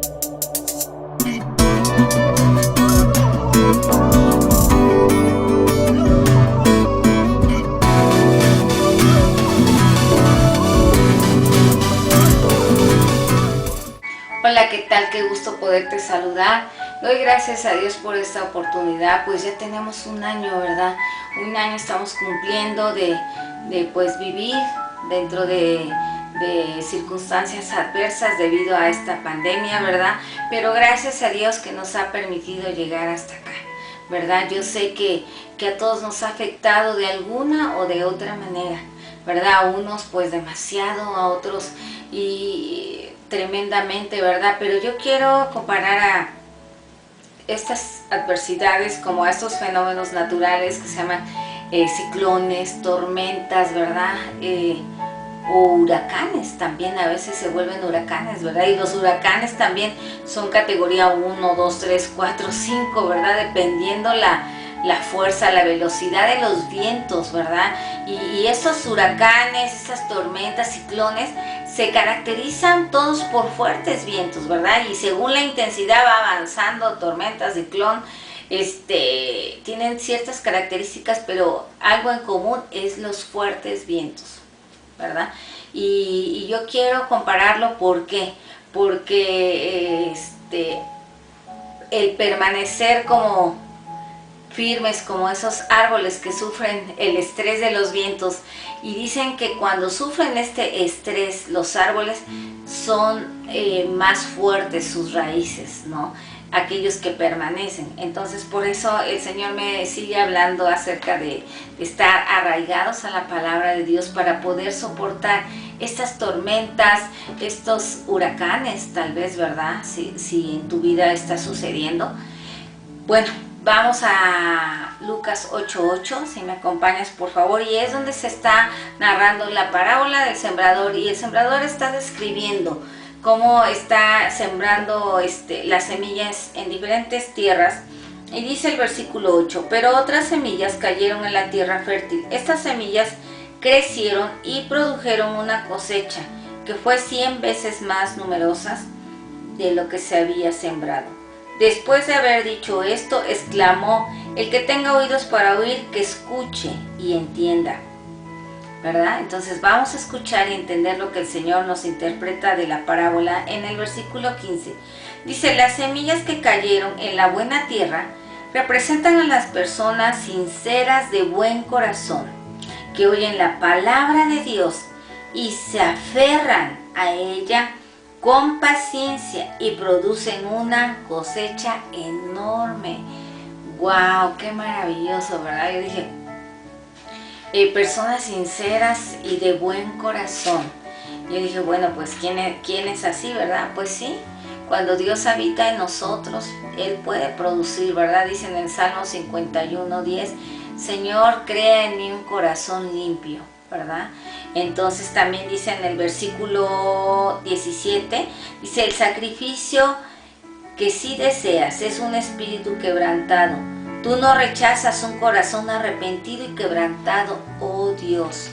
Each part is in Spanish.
Hola, ¿qué tal? Qué gusto poderte saludar. Doy gracias a Dios por esta oportunidad, pues ya tenemos un año, ¿verdad? Un año estamos cumpliendo de pues vivir dentro de circunstancias adversas debido a esta pandemia, ¿verdad? Pero gracias a Dios que nos ha permitido llegar hasta acá, ¿verdad? Yo sé que a todos nos ha afectado de alguna o de otra manera, ¿verdad? A unos pues demasiado, a otros y tremendamente, ¿verdad? Pero yo quiero comparar a estas adversidades como a estos fenómenos naturales que se llaman ciclones, tormentas, ¿verdad? O huracanes también, a veces se vuelven huracanes, ¿verdad? Y los huracanes también son categoría 1, 2, 3, 4, 5, ¿verdad? Dependiendo la fuerza, la velocidad de los vientos, ¿verdad? Y estos huracanes, estas tormentas, ciclones, se caracterizan todos por fuertes vientos, ¿verdad? Y según la intensidad va avanzando, tormenta, ciclón, tienen ciertas características, pero algo en común es los fuertes vientos, ¿verdad? Y yo quiero compararlo, ¿por qué? Porque el permanecer como firmes como esos árboles que sufren el estrés de los vientos, y dicen que cuando sufren este estrés los árboles son más fuertes sus raíces, ¿no? Aquellos que permanecen. Entonces por eso el Señor me sigue hablando acerca de estar arraigados a la palabra de Dios para poder soportar estas tormentas, estos huracanes, tal vez, ¿verdad? Si en tu vida está sucediendo. Bueno, vamos a Lucas 8:8, si me acompañas por favor, y es donde se está narrando la parábola del sembrador, y el sembrador está describiendo cómo está sembrando las semillas en diferentes tierras, y dice el versículo 8, pero otras semillas cayeron en la tierra fértil. Estas semillas crecieron y produjeron una cosecha que fue 100 veces más numerosa de lo que se había sembrado. Después de haber dicho esto, exclamó: el que tenga oídos para oír, que escuche y entienda, ¿verdad? Entonces vamos a escuchar y entender lo que el Señor nos interpreta de la parábola en el versículo 15. Dice: las semillas que cayeron en la buena tierra representan a las personas sinceras de buen corazón, que oyen la palabra de Dios y se aferran a ella con paciencia y producen una cosecha enorme. ¡Wow! ¡Qué maravilloso!, ¿verdad? Yo dije, personas sinceras y de buen corazón. Yo dije, bueno, pues ¿quién es así, verdad? Pues sí, cuando Dios habita en nosotros, Él puede producir, ¿verdad? Dice en el Salmo 51:10, Señor, crea en mí un corazón limpio, ¿verdad? Entonces también dice en el versículo 17, dice: el sacrificio que sí deseas es un espíritu quebrantado. Tú no rechazas un corazón arrepentido y quebrantado, oh Dios,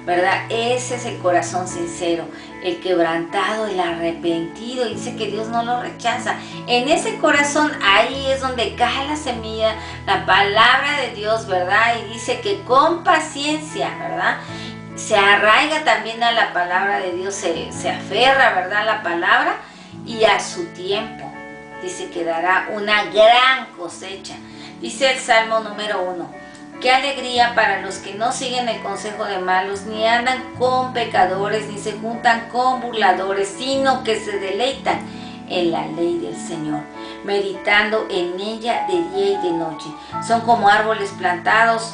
¿verdad? Ese es el corazón sincero, el quebrantado, el arrepentido. Dice que Dios no lo rechaza. En ese corazón, ahí es donde cae la semilla, la palabra de Dios, ¿verdad? Y dice que con paciencia, ¿verdad?, se arraiga también a la palabra de Dios, se aferra, ¿verdad?, a la palabra, y a su tiempo, dice que dará una gran cosecha. Dice el Salmo número 1, qué alegría para los que no siguen el consejo de malos, ni andan con pecadores, ni se juntan con burladores, sino que se deleitan en la ley del Señor, meditando en ella de día y de noche. Son como árboles plantados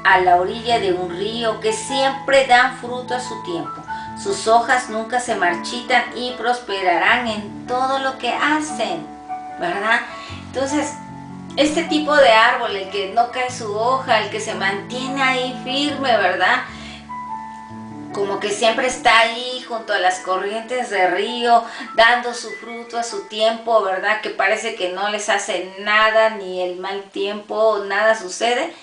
a la orilla de un río, que siempre dan fruto a su tiempo. Sus hojas nunca se marchitan y prosperarán en todo lo que hacen, ¿verdad? Entonces, este tipo de árbol, el que no cae su hoja, el que se mantiene ahí firme, ¿verdad?, como que siempre está ahí junto a las corrientes de río, dando su fruto a su tiempo, ¿verdad?, que parece que no les hace nada, ni el mal tiempo, nada sucede.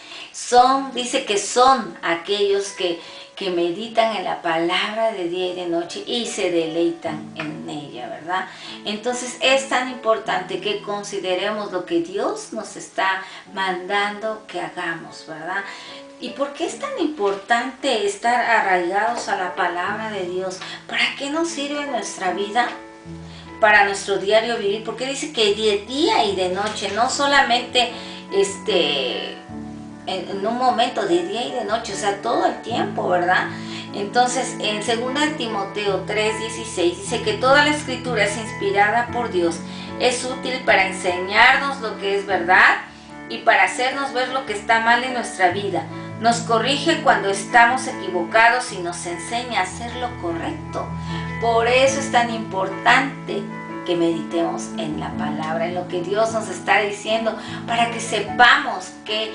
Dice que son aquellos que que meditan en la palabra de día y de noche y se deleitan en ella, ¿verdad? Entonces es tan importante que consideremos lo que Dios nos está mandando que hagamos, ¿verdad? ¿Y por qué es tan importante estar arraigados a la palabra de Dios? ¿Para qué nos sirve nuestra vida? Para nuestro diario vivir, porque dice que de día y de noche, no solamente en un momento, de día y de noche, o sea, todo el tiempo, ¿verdad? Entonces, en 2 Timoteo 3:16 dice que toda la escritura es inspirada por Dios, es útil para enseñarnos lo que es verdad y para hacernos ver lo que está mal en nuestra vida. Nos corrige cuando estamos equivocados y nos enseña a hacer lo correcto. Por eso es tan importante que meditemos en la palabra, en lo que Dios nos está diciendo, para que sepamos qué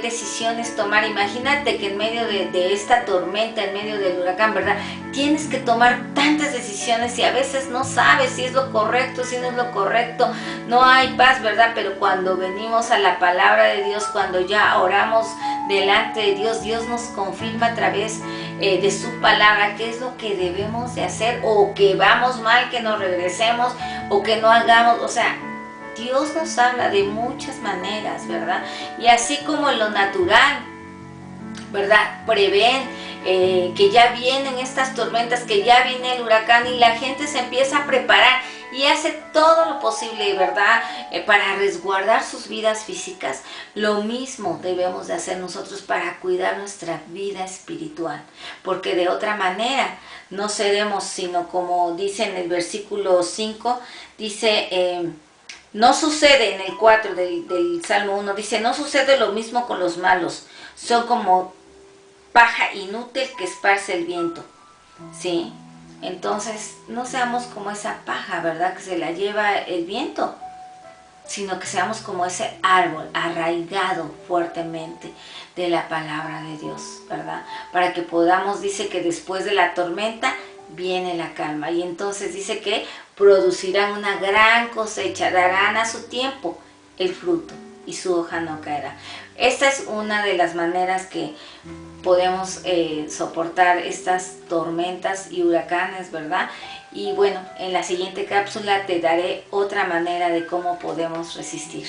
decisiones tomar. Imagínate que en medio de esta tormenta, en medio del huracán, ¿verdad? Tienes que tomar tantas decisiones y a veces no sabes si es lo correcto, si no es lo correcto, no hay paz, ¿verdad? Pero cuando venimos a la palabra de Dios, cuando ya oramos delante de Dios, Dios nos confirma a través de su palabra qué es lo que debemos de hacer, o que vamos mal, que nos regresemos, o que no hagamos, o sea, Dios nos habla de muchas maneras, ¿verdad? Y así como en lo natural, ¿verdad? Prevén que ya vienen estas tormentas, que ya viene el huracán y la gente se empieza a preparar y hace todo lo posible, ¿verdad? Para resguardar sus vidas físicas. Lo mismo debemos de hacer nosotros para cuidar nuestra vida espiritual, porque de otra manera no seremos, sino como dice en el versículo 5, dice... no sucede en el 4 del Salmo 1, dice, no sucede lo mismo con los malos, son como paja inútil que esparce el viento, ¿sí? Entonces, no seamos como esa paja, ¿verdad?, que se la lleva el viento, sino que seamos como ese árbol arraigado fuertemente de la palabra de Dios, ¿verdad? Para que podamos, dice que después de la tormenta viene la calma, y entonces dice que producirán una gran cosecha, darán a su tiempo el fruto y su hoja no caerá. Esta es una de las maneras que podemos soportar estas tormentas y huracanes, ¿verdad? Y bueno, en la siguiente cápsula te daré otra manera de cómo podemos resistir.